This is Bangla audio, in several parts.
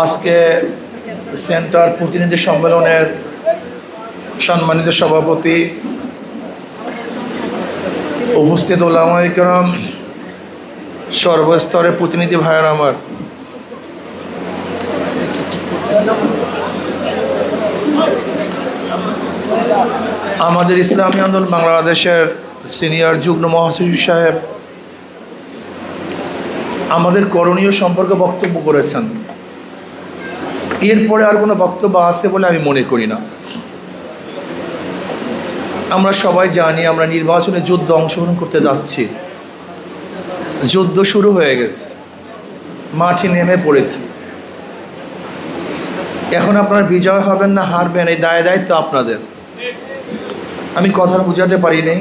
আজকে সেন্টার প্রতিনিধি সম্মেলনের সম্মানিত সভাপতি, উপস্থিত ওলামায়ে কেরাম, সর্বস্তরের প্রতিনিধি ভাইয়ের আমার, আমাদের ইসলামী আন্দোলন বাংলাদেশের সিনিয়র যুগ্ম মহাসচিব সাহেব আমাদের করণীয় সম্পর্কে বক্তব্য করেছেন। এরপরে আর কোনো বক্তব্য আছে বলে আমি মনে করি না। আমরা সবাই জানি আমরা নির্বাচনে যুদ্ধ অংশগ্রহণ করতে যাচ্ছি। যুদ্ধ শুরু হয়ে গেছে, মাঠে নেমে পড়েছে। এখন আপনারা বিজয় হবেন না হারবেন, এই দায়িত্ব আপনাদের। আমি কথা বুঝাতে পারি নাই।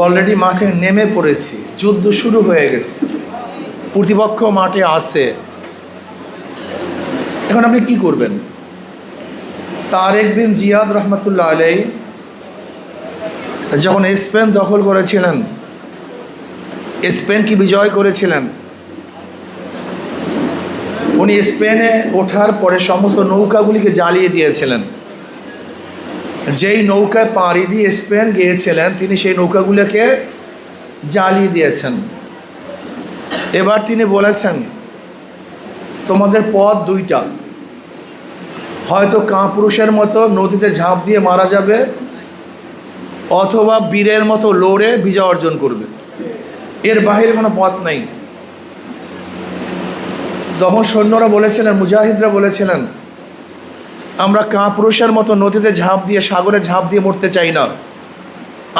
অলরেডি মাঠে নেমে পড়েছি, যুদ্ধ শুরু হয়ে গেছে, প্রতিপক্ষ মাঠে আছে। এখন আপনি কি করবেন? তারেক বিন জিয়াদ রহমতুল্লাহ আলাইহি যখন স্পেন দখল করেছিলেন, স্পেন কি বিজয় করেছিলেন? উনি স্পেনে ওঠার পরে সমস্ত নৌকাগুলিকে জ্বালিয়ে দিয়েছিলেন। যেই নৌকায় পাড়ি দিয়ে স্পেন গিয়েছিলেন তিনি সেই নৌকাগুলোকে জ্বালিয়ে দিয়েছেন। এবার তিনি বলেছেন, তোমাদের পথ দুইটা, হয়তো কাপুরুষের মতো নদীতে ঝাঁপ দিয়ে মারা যাবে, অথবা বীরের মতো লড়ে বিজয় অর্জন করবে। এর বাহিরে কোনো পথ নেই। তখন সৈন্যরা বলেছিলেন, মুজাহিদরা বলেছিলেন, আমরা কাপুরুষের মতো নদীতে ঝাঁপ দিয়ে, সাগরে ঝাঁপ দিয়ে মরতে চাই না,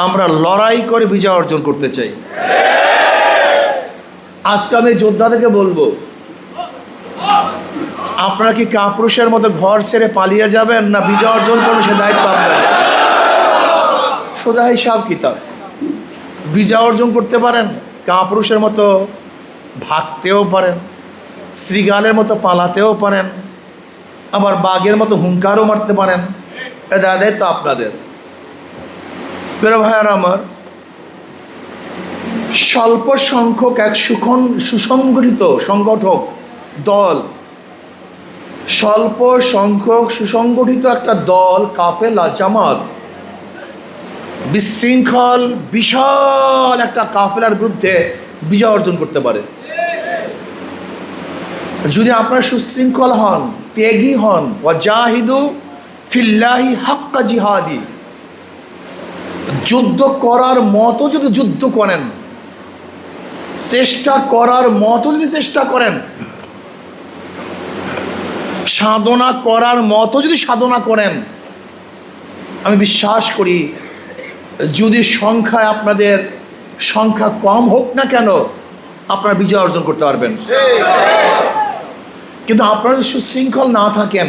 আমরা লড়াই করে বিজয় অর্জন করতে চাই। আজকে আমি যোদ্ধাদেরকে বলবো, আপনারা কি কাপুরুষের মতো ঘর ছেড়ে পালিয়ে যাবেন, না বিজয় অর্জন করবেন সে দায়িত্ব আপনাদের? সোজা হিসাব কিতাব। বিজয় অর্জন করতে পারেন, কাপুরুষের মতো ভাগতেও পারেন, শ্রীগালের মতো পালাতেও পারেন, আবার বাঘের মতো হুঙ্কারও মারতে পারেন। এ দায়িত্ব আপনাদের। প্রিয় ভাইয়ার আমার, স্বল্প সংখ্যক এক সুসংগঠিত সংগঠক দল, স্বল্প সংখ্যক সুসংগঠিত একটা দল, কাফেলা, জামাত, বিশৃঙ্খল বিশাল একটা কাফেলার বিরুদ্ধে বিজয় অর্জন করতে পারে। যদি আপনারা সুশৃঙ্খল হন, ত্যাগী হন, ওয়াজাহিদু ফিল্লাহি হাক্কা জিহাদি, যুদ্ধ করার মতো যদি যুদ্ধ করেন, চেষ্টা করার মতো যদি চেষ্টা করেন, সাধনা করার মতো যদি সাধনা করেন, আমি বিশ্বাস করি যদি সংখ্যায় আপনাদের সংখ্যা কম হোক না কেন, আপনারা বিজয় অর্জন করতে পারবেন। কিন্তু আপনারা যদি সুশৃঙ্খল না থাকেন,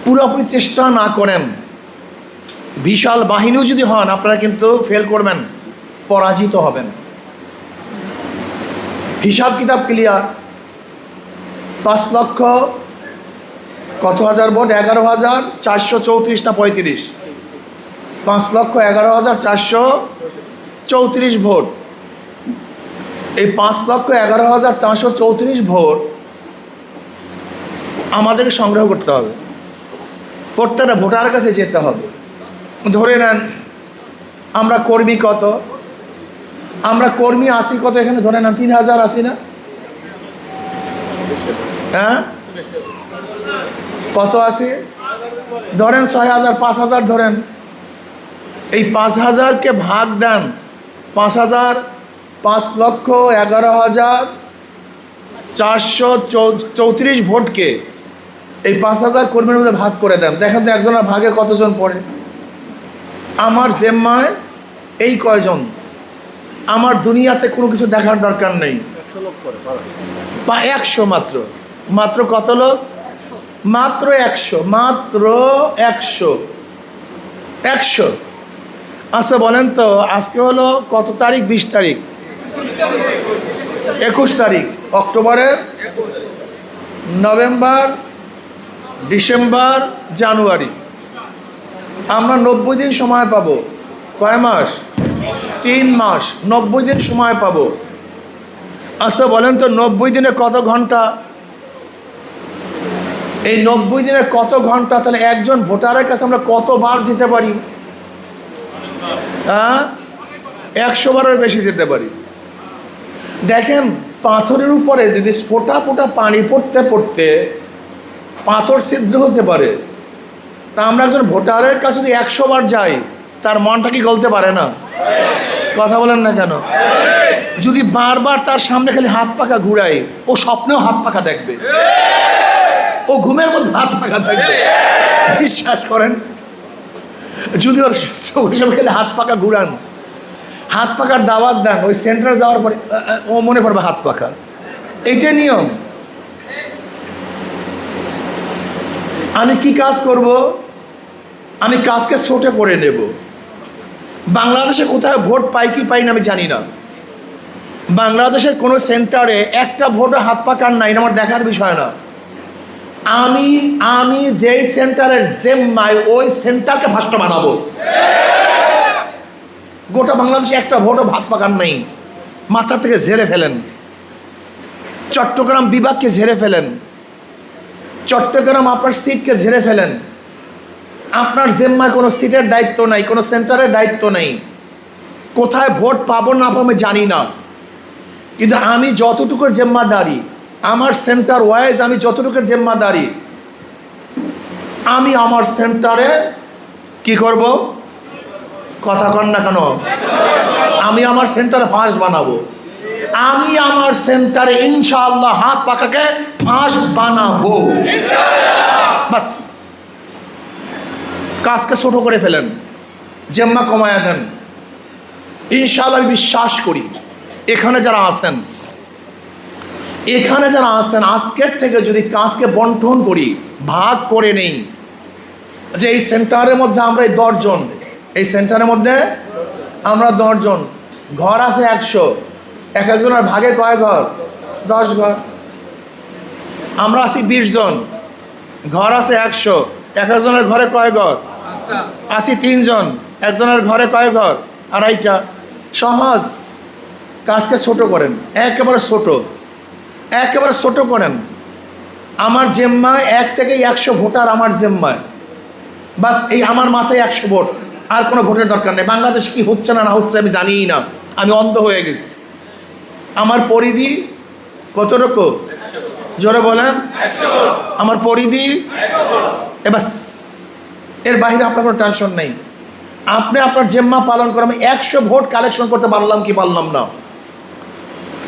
পুরোপুরি চেষ্টা না করেন, বিশাল বাহিনীও যদি হন, আপনারা কিন্তু ফেল করবেন, পরাজিত হবেন। হিসাব কিতাব ক্লিয়ার। 5 লক্ষ কত হাজার ভোট? 11,434 না 35? 5,11,434 ভোট। এই 5,11,434 ভোট আমাদেরকে সংগ্রহ করতে হবে। প্রত্যেকটা ভোটার কাছে যেতে হবে। ধরে নেন আমরা কর্মী কত? আমরা কর্মী আসি কত? এখানে ধরে নেন 3,000 আসি না? হ্যাঁ, কত আসি? ধরেন 6,000, 5,000 ধরেন। এই 5,000কে ভাগ দেন। 5,000, 5,11,434 ভোটকে এই 5,000 কর্মীর মধ্যে ভাগ করে দেন। দেখেন তো একজনের ভাগে কতজন পড়ে। আমার জিম্মায় এই কয়জন। আমার দুনিয়াতে কোনো কিছু দেখার দরকার নেই। 100 মাত্র। মাত্র কত লোক? মাত্র 100। মাত্র 100। আচ্ছা বলেন তো, আজকে হলো কত তারিখ? 20 তারিখ, 21 তারিখ অক্টোবরের, নভেম্বর, ডিসেম্বর, জানুয়ারি। আমরা 90 দিন সময় পাবো। কয় মাস? 3 মাস। 90 দিন সময় পাবো। আচ্ছা বলেন তো 90 দিনে কত ঘন্টা? এই 90 দিনে কত ঘন্টা, তাহলে একজন ভোটারের কাছে আমরা কতবার যেতে পারি? 100 বারের বেশি যেতে পারি। দেখেন, পাথরের উপরে যদি ফোঁটা ফোঁটা পানি পড়তে পড়তে পাথর ছিদ্র হতে পারে, তা আমরা একজন ভোটারের কাছে যদি 100 বার যাই, তার মনটা কি গলতে পারে না? কথা বলেন না কেন? যদি বারবার তার সামনে খালি হাত পাখা ঘুরাই, ও স্বপ্নেও হাত পাখা দেখবে, ও ঘুমের মধ্যে হাত পাখা দেখবে। বিশ্বাস করেন, যদি ওর খালি হাত পাখা ঘুরান, হাত পাখার দাওয়াত দেন, ওই সেন্টারে যাওয়ার পরে ও মনে পড়বে হাত পাখা। এইটাই নিয়ম। আমি কি কাজ করব? আমি কাজকে ছোট করে নেব। বাংলাদেশে কোথায় ভোট পাই কি পাই না আমি জানি না। বাংলাদেশের কোনো সেন্টারে একটা ভোটও হাত পাকার নাই, আমার দেখার বিষয় না। আমি যেই সেন্টারের জিম্মায়, ওই সেন্টারকে ফার্স্ট বানাবো। গোটা বাংলাদেশে একটা ভোটও হাত পাকার নেই, মাথা থেকে ঝেড়ে ফেলেন। চট্টগ্রাম বিভাগকে ঝেড়ে ফেলেন, চট্টগ্রাম আপনার সিটকে ঝেড়ে ফেলেন। আপনার জিম্মায় কোনো সিটের দায়িত্ব নাই, কোনো সেন্টারের দায়িত্ব নেই। কোথায় ভোট পাবো না পাবো আমি জানি না, কিন্তু আমি যতটুকুর জিম্মাদারি, আমার সেন্টার ওয়াইজ আমি যতটুকুর জিম্মাদারি, আমি আমার সেন্টারে কি করব? কথা কন না কেন? আমি আমার সেন্টারে ফাঁস বানাবো। আমি আমার সেন্টারে ইনশাআল্লাহ হাত পাখাকে ফাঁস বানাবো। বাস, কাজকে ছোট করে ফেলেন, জিম্মা কমায়া দেন। ইনশাআল্লাহ আমি বিশ্বাস করি, এখানে যারা আছেন আজকের থেকে যদি কাজকে বন্টন করি, ভাগ করে নেই, যে এই সেন্টারের মধ্যে আমরা 10 জন, এই সেন্টারের মধ্যে আমরা 10 জন, ঘর আছে 100, এক একজনের ভাগে কয় ঘর? 10 ঘর। আমরা আছি 20 জন, ঘর আছে 100, এক একজনের ঘরে কয় ঘর? আছি 3 জন, একজনের ঘরে কয় ঘর? 2.5টা। সহজ। কাজকে ছোট করেন, একেবারে ছোট করেন। আমার জিম্মায় 1 থেকে 100 ভোটার আমার জিম্মায়, বাস এই আমার মাথায় 100 ভোট, আর কোনো ভোটের দরকার নেই। বাংলাদেশ কি হচ্ছে না না হচ্ছে আমি জানিই না, আমি অন্ধ হয়ে গেছি। আমার পরিধি কতটুকু? জোরে বলেন। আমার পরিধি বাস, এর বাইরে আপনার কোনো টেনশন নেই। আপনি আপনার জিম্মা পালন করেন। আমি 100 ভোট কালেকশন করতে পারলাম কি পারলাম না,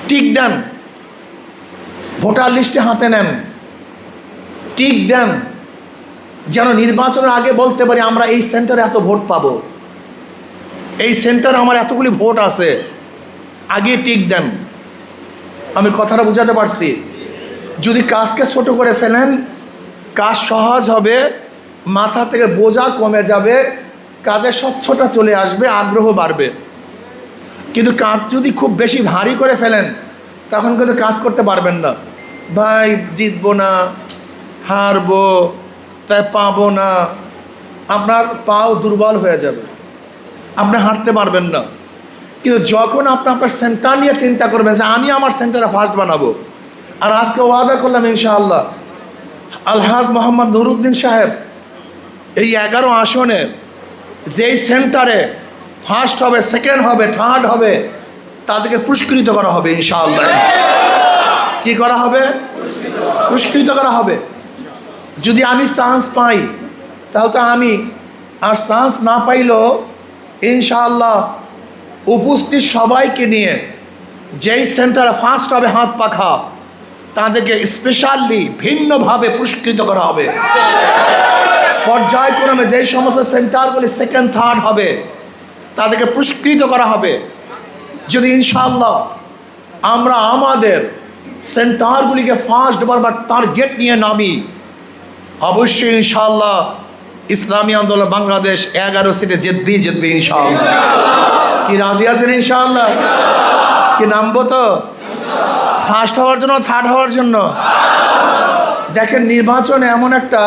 টিক দেন। ভোটার লিস্টে হাতে নেন, টিক দেন, যেন নির্বাচনের আগে বলতে পারি আমরা এই সেন্টারে এত ভোট পাবো, এই সেন্টারে আমার এতগুলি ভোট আছে, আগে টিক দেন। আমি কথাটা বুঝাতে পারছি? যদি কাজকে ছোট করে ফেলেন, কাজ সহজ হবে, মাথা থেকে বোঝা কমে যাবে, কাজের স্বচ্ছতা চলে আসবে, আগ্রহ বাড়বে। কিন্তু কাজ যদি খুব বেশি ভারী করে ফেলেন, তখন কিন্তু কাজ করতে পারবেন না। ভাই জিতবো না, হারবো, তাই পাবো না, আপনার পাও দুর্বল হয়ে যাবে, আপনি হাঁটতে পারবেন না। কিন্তু যখন আপনি আপনার সেন্টার নিয়ে চিন্তা করবেন যে আমি আমার সেন্টারে ফার্স্ট বানাবো, আর আজকে ওয়াদা করলাম ইনশাআল্লাহ আলহাজ মোহাম্মদ নুরুদ্দিন সাহেব এই 11 আসনে যেই সেন্টারে ফার্স্ট হবে, সেকেন্ড হবে, থার্ড হবে, তাদেরকে পুরস্কৃত করা হবে ইনশাআল্লাহ। কি করা হবে? পুরস্কৃত করা হবে। যদি আমি চান্স পাই তাহলে তো আমি, আর চান্স না পাইলেও ইনশাআল্লাহ উপস্থিত সবাইকে নিয়ে যেই সেন্টারে ফার্স্ট হবে হাত পাখা, তাদেরকে স্পেশালি ভিন্নভাবে পুরস্কৃত করা হবে। পর্যায়ক্রমে যেই সমস্ত সেন্টারগুলি সেকেন্ড থার্ড হবে, তাদেরকে পুরস্কৃত করা হবে। যদি ইনশাআল্লাহ আমরা আমাদের সেন্টারগুলিকে ফার্স্ট বারবার টার্গেট নিয়ে নামি, অবশ্যই ইনশাআল্লাহ ইসলামী আন্দোলন বাংলাদেশ 11 সিটে জিতবে ইনশাআল্লাহ। কি রাজি আছেন ইনশাআল্লাহ? কি নামবো তো ফার্স্ট হওয়ার জন্য, থার্ড হওয়ার জন্য? দেখেন, নির্বাচনে এমন একটা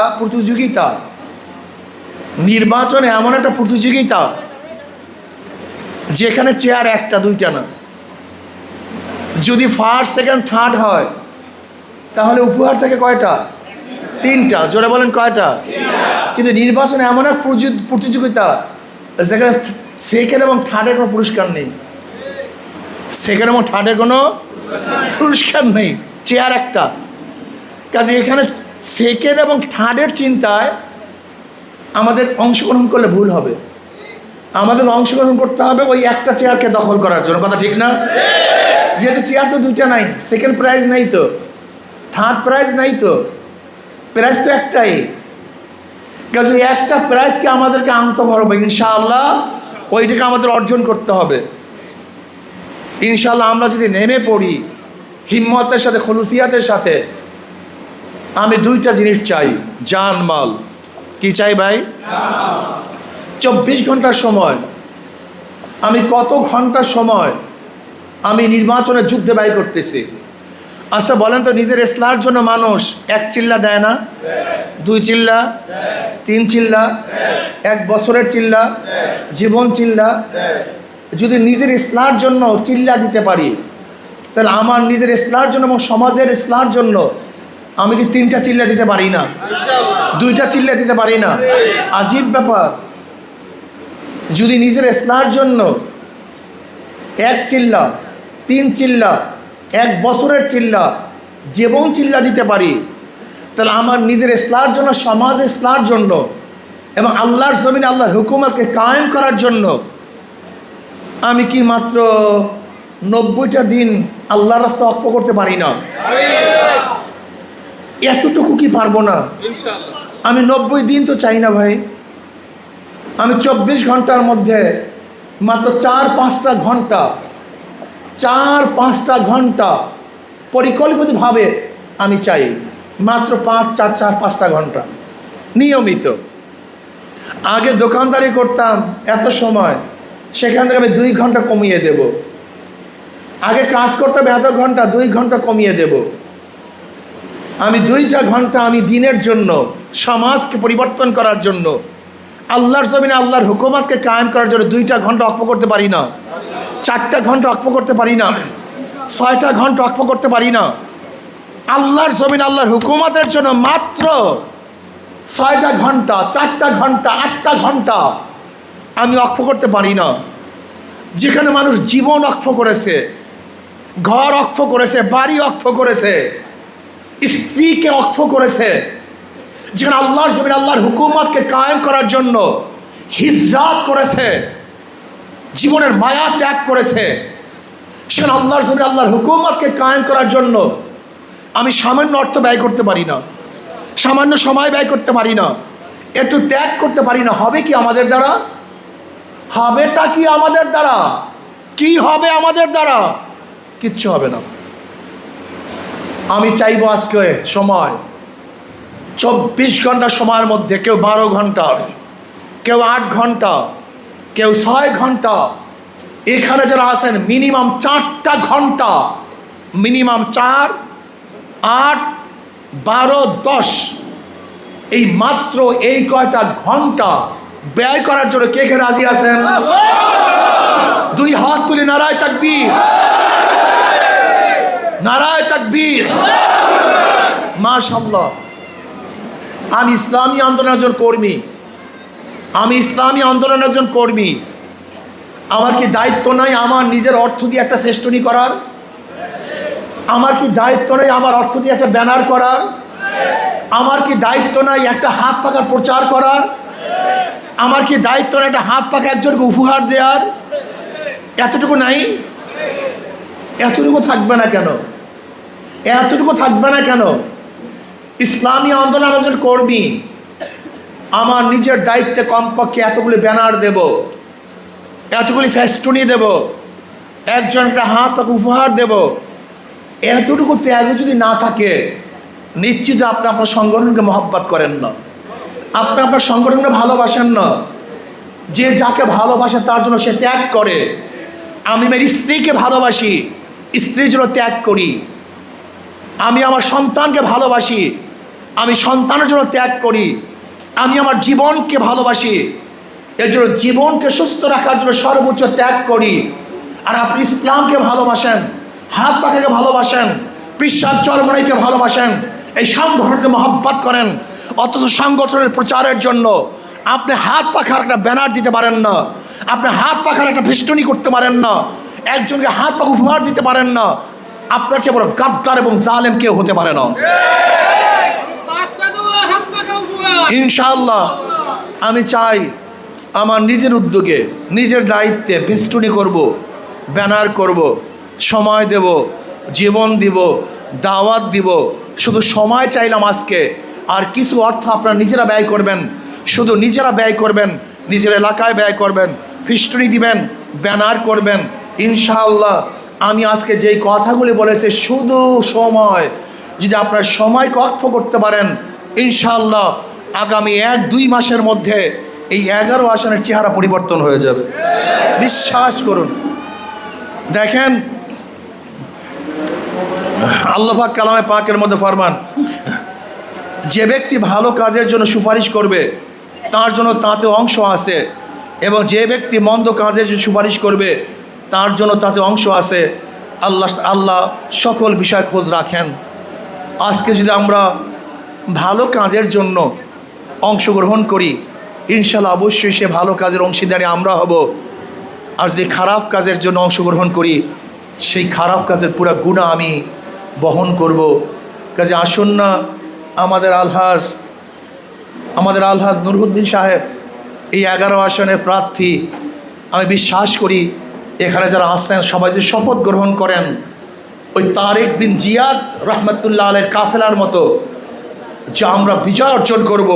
প্রতিযোগিতা, যেখানে চেয়ার 1টা 2টা না। যদি ফার্স্ট সেকেন্ড থার্ড হয়, তাহলে উপহার থেকে কয়টা? 3টা। জোরে বলেন কয়টা? কিন্তু নির্বাচনে এমন এক প্রতিযোগিতা যেখানে সেকেন্ড এবং থার্ডের কোনো পুরস্কার নেই। সেকেন্ড এবং থার্ডের কোনো পুরস্কার নেই, চেয়ার একটা। কাজে এখানে সেকেন্ড এবং থার্ডের চিন্তায় আমাদের অংশগ্রহণ করলে ভুল হবে। আমাদের অংশগ্রহণ করতে হবে ওই একটা চেয়ারকে দখল করার জন্য, কথা ঠিক না? যেহেতু চেয়ার তো 2টা নাই, সেকেন্ড প্রাইজ নাই তো, থার্ড প্রাইজ নাই তো, প্রাইজ তো একটাই। কাজে একটা প্রাইজকে আমাদেরকে আনতে হবে ইনশাআল্লাহ, ওইটাকে আমাদের অর্জন করতে হবে ইনশাআল্লাহ। আমরা যদি নেমে পড়ি হিম্মতের সাথে, খুলুসিয়াতের সাথে, আমি 2টা জিনিস চাই, জান মাল। কি চাই ভাই? 24 ঘন্টার সময়, আমি কত ঘন্টার সময় আমি নির্বাচনের যুদ্ধে ব্যয় করতেছি? আচ্ছা বলেন তো, নিজের ইসলামের জন্য মানুষ 1 চিল্লা দেয় না? 2 চিল্লা, 3 চিল্লা, 1 বছরের চিল্লা, জীবন চিল্লা। যদি নিজের ইসলামের জন্য চিল্লা দিতে পারি, তাহলে আমার নিজের ইসলামের জন্য এবং সমাজের ইসলামের জন্য আমি কি 3টা চিল্লা দিতে পারি না? 2টা চিল্লা দিতে পারি না? আজীব ব্যাপার। যদি নিজের ইসলামের জন্য 1 চিল্লা, 3 চিল্লা, 1 বছরের চিল্লা, জীবন চিল্লা দিতে পারি, তাহলে আমার নিজের ইসলামের জন্য, সমাজ ইসলামের জন্য এবং আল্লাহর জমিনে আল্লাহর হুকুমতকে কায়েম করার জন্য আমি কি মাত্র 90টা দিন আল্লাহর রাস্তা অক্ষ করতে পারি না? এতটুকু কি পারবো না? আমি 90 দিন তো চাই না ভাই। আমি 24 ঘন্টার মধ্যে মাত্র 4-5টা ঘন্টা, 4-5টা ঘন্টা পরিকল্পিতভাবে আমি চাই, মাত্র 4-5টা ঘন্টা নিয়মিত। আগে দোকানদারি করতাম এত সময়, সেখান থেকে আমি 2 ঘন্টা কমিয়ে দেব। আগে কাজ করতাম এত ঘন্টা, 2 ঘন্টা কমিয়ে দেব। আমি 2টা ঘন্টা আমি দিনের জন্য, সমাজকে পরিবর্তন করার জন্য, আল্লাহর জমিনে আল্লাহর হুকুমতকে কায়েম করার জন্য 2টা ঘন্টা অক্ষ করতে পারি না? 4টা ঘন্টা অক্ষ করতে পারি না? 6টা ঘন্টা অক্ষ করতে পারি না? আল্লাহর জমিনে আল্লাহর হুকুমতের জন্য মাত্র 6টা ঘন্টা, 4টা ঘন্টা, 8টা ঘন্টা আমি অক্ষ করতে পারি না? যেখানে মানুষ জীবন অক্ষ করেছে, ঘর অক্ষ করেছে, বাড়ি অক্ষ করেছে, স্ত্রীকে অক্ষ করেছে, যেখানে আল্লাহর জমিনে আল্লাহর হুকুমতকে কায়েম করার জন্য হিজরাত করেছে, জীবনের মায়া ত্যাগ করেছে, সেখানে আল্লাহর জমিনে আল্লাহর হুকুমতকে কায়েম করার জন্য আমি সামান্য অর্থ ব্যয় করতে পারি না, সামান্য সময় ব্যয় করতে পারি না, একটু ত্যাগ করতে পারি না? হবে কি আমাদের দ্বারা? হবেটা কি আমাদের দ্বারা? কি হবে আমাদের দ্বারা? কিচ্ছু হবে না। আমি চাইবো আজকে সময় 24 ঘন্টা সময়ের মধ্যে কেউ 12 ঘন্টা, কেউ 8 ঘন্টা, কেউ 6 ঘন্টা, এখানে যারা আছেন মিনিমাম 4টা ঘন্টা, মিনিমাম 4, 8, 12, 10, এই মাত্র এই কয়টা ঘন্টা ব্যয় করার জন্য কে কে রাজি আছেন? 2 হাত তুলে নারায়ে তাকবীর, নারায়ে তাকবীর, মাশাআল্লাহ। আমি ইসলামী আন্দোলনের একজন কর্মী, আমি ইসলামী আন্দোলনের একজন কর্মী। আমার কি দায়িত্ব নাই আমার নিজের অর্থ দিয়ে একটা ফেস্টুনি করার? আমার কি দায়িত্ব নাই আমার অর্থ দিয়ে একটা ব্যানার করার? আমার কি দায়িত্ব নাই একটা হাত পাখার প্রচার করার? আমার কি দায়িত্ব নাই একটা হাত পাখা একজনকে উপহার দেওয়ার? এতটুকু নাই? এতটুকু থাকবে না কেন? এতটুকু থাকবে না কেন? ইসলামী আন্দোলন একজন কর্মী, আমার নিজের দায়িত্বে কমপক্ষে এতগুলি ব্যানার দেব, এতগুলি ফেস্টুনি দেব, একজনকে হাত পাখা উপহার দেব। এতটুকু ত্যাগ যদি না থাকে, নিশ্চিত আপনি আপনার সংগঠনকে মহব্বত করেন না, আপনি আপনার সংগঠনকে ভালোবাসেন না। যে যাকে ভালোবাসে তার জন্য সে ত্যাগ করে। আমি আমার স্ত্রীকে ভালোবাসি, স্ত্রীর জন্য ত্যাগ করি। আমি আমার সন্তানকে ভালোবাসি, আমি সন্তানের জন্য ত্যাগ করি। আমি আমার জীবনকে ভালোবাসি, এর জন্য জীবনকে সুস্থ রাখার জন্য সর্বোচ্চ ত্যাগ করি। আর আপনি ইসলামকে ভালোবাসেন, হাত পাখাকে ভালোবাসেন, বিশ্বাস চরমনাইকে ভালোবাসেন, এই সংগঠনকে মহব্বত করেন, অথচ সংগঠনের প্রচারের জন্য আপনি হাত পাখার একটা ব্যানার দিতে পারেন না, আপনি হাত পাখার একটা ফেস্টুনি করতে পারেন না, একজনকে হাত পাখা উপহার দিতে পারেন না। আপনার চেয়ে বড় গাদ্দার এবং জালেম কেউ হতে পারে না। ইনশাআল্লাহ আমি চাই আমার নিজের উদ্যোগে, নিজের দায়িত্বে ফেস্টুনি করব, ব্যানার করব, সময় দেব, জীবন দিব, দাওয়াত দিব। শুধু সময় চাইলাম আজকে, আর কিছু অর্থ আপনারা নিজেরা ব্যয় করবেন, শুধু নিজেরা ব্যয় করবেন, নিজের এলাকায় ব্যয় করবেন, ফিস্টুনি দিবেন, ব্যানার করবেন। ইনশাআল্লাহ আমি আজকে যেই কথাগুলি বলেছি, শুধু সময়, যদি আপনার সময়কে অক্ষ করতে পারেন, ইনশাআল্লাহ আগামী 1-2 মাসের মধ্যে এই 11 আসনের চেহারা পরিবর্তন হয়ে যাবে, বিশ্বাস করুন। দেখেন আল্লাহ পাক কালামে পাকের মধ্যে ফরমান, যে ব্যক্তি ভালো কাজের জন্য সুপারিশ করবে তার জন্য তাতে অংশ আছে, এবং যে ব্যক্তি মন্দ কাজের জন্য সুপারিশ করবে তার জন্য তাতে অংশ আছে। আল্লাহ সকল বিষয় খোঁজ রাখেন। আজকে যদি আমরা ভালো কাজের জন্য অংশগ্রহণ করি, ইনশাআল্লাহ অবশ্যই সে ভালো কাজের অংশীদারি আমরা হব। আর যদি খারাপ কাজের জন্য অংশগ্রহণ করি, সেই খারাপ কাজের পুরো গুনাহ আমি বহন করব। কাজে আসুন না, আমাদের আলহাজ নুরউদ্দিন সাহেব এই 11 আসনের প্রার্থী। আমি বিশ্বাস করি এখানে যারা আসেন সবাই যদি শপথ গ্রহণ করেন, ওই তারেক বিন জিয়াদ রহমতুল্লাহ আলাইহির কাফেলার মতো যে আমরা বিজয় অর্জন করব,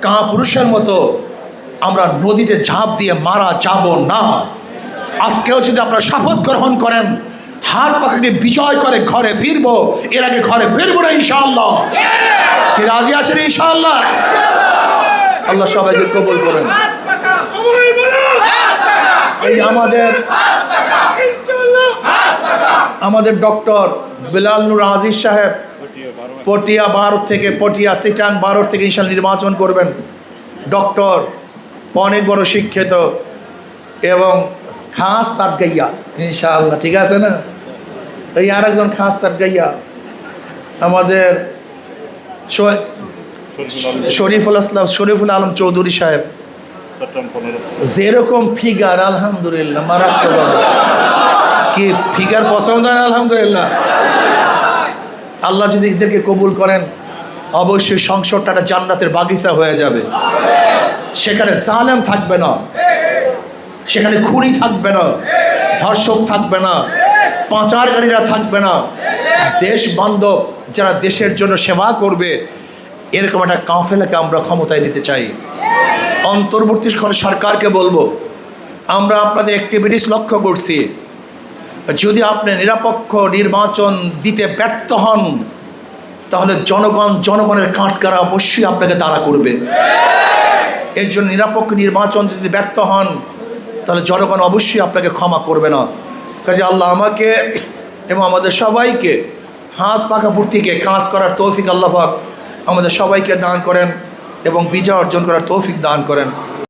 কাপুরুষের মতো আমরা নদীতে ঝাঁপ দিয়ে মারা যাব না। আজকেও যদি আপনারা শপথ গ্রহণ করেন, হাত পাখাকে বিজয় করে ঘরে ফিরবো, এর আগে ঘরে ফিরবো না ইনশাআল্লাহ। কি রাজি আছেন ইনশাআল্লাহ? আল্লাহ সবাইকে কবুল করেন। এই আমাদের ডক্টর বিলাল নূর আজিজ সাহেব পটিয়া 12 থেকে, পটিয়া চিটাং 12 থেকে ইনশাআল্লাহ নির্বাচন করবেন। ডক্টর অনেক বড় শিক্ষিত এবং খাস সাতগাইয়া ইনশাআল্লাহ, ঠিক আছে না? এই আর একজন খাস সাতগাইয়া আমাদের শরীফুল আলম চৌধুরী সাহেব, যেরকম ফিগার আলহামদুলিল্লাহ মারাত্মক। কি ফিগার পছন্দ হয়? আলহামদুলিল্লাহ। আল্লাহ যদি এদেরকে কবুল করেন, অবশ্যই সংসদটা একটা জান্নাতের বাগিচা হয়ে যাবে। সেখানে জালেম থাকবে না, সেখানে খুনি থাকবে না, ধর্ষক থাকবে না, পাচারকারীরা থাকবে না। দেশ বান্ধব যারা দেশের জন্য সেবা করবে, এরকম একটা কাফেলাকে আমরা ক্ষমতায় নিতে চাই। অন্তর্বর্তী সরকারকে বলবো, আমরা আপনাদের অ্যাক্টিভিটিস লক্ষ্য করছি, যদি আপনি নিরপেক্ষ নির্বাচন দিতে ব্যর্থ হন, তাহলে জনগণের কাঠগড়ায় অবশ্যই আপনাকে তাড়া করবে। এর জন্য নিরপেক্ষ নির্বাচন যদি ব্যর্থ হন, তাহলে জনগণ অবশ্যই আপনাকে ক্ষমা করবে না। কাজে আল্লাহ আমাকে এবং আমাদের সবাইকে হাত পাখা পূর্তিকে কাজ করার তৌফিক আল্লাহ পাক আমাদের সবাইকে দান করেন এবং বিজয় অর্জন করার তৌফিক দান করেন।